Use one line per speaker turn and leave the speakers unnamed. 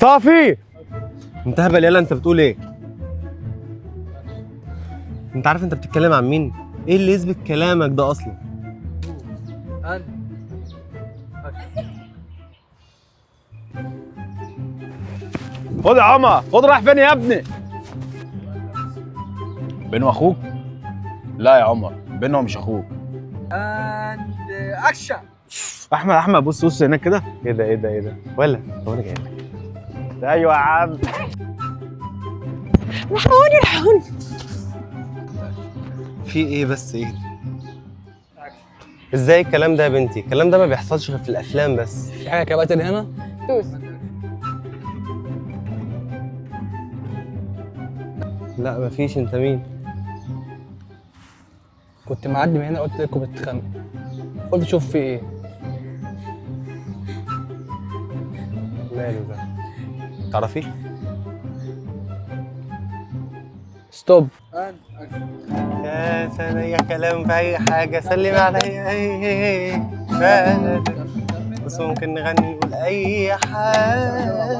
صافي انت هبل يلا، انت بتقول ايه؟ انت عارف انت بتتكلم عن مين؟ ايه اللي يثبت كلامك ده اصلا؟
خد يا عمر، خد. رايح فين يا ابني؟ بينه واخوك؟ لا يا عمر، بينه ومش اخوك.
اكشن.
احمد بص هناك كده.
ايه ده ولا هو انا جاي لك.
ايوه يا عم.
الحقوني.
في ايه بس ايه؟ ازاي الكلام ده يا بنتي؟ الكلام ده ما بيحصلش غير في الافلام بس.
في حاجه كباتن هنا؟
دوس.
لا مفيش. انت مين؟
كنت معدي من هنا قلت لكم بتتخانقوا، قلت شوف في ايه.
ماله ده؟ تعرفي؟
ستوب.
يا ثانية كلام في أي حاجة، سلم عليا. بس ممكن نغني نقول أي حاجة.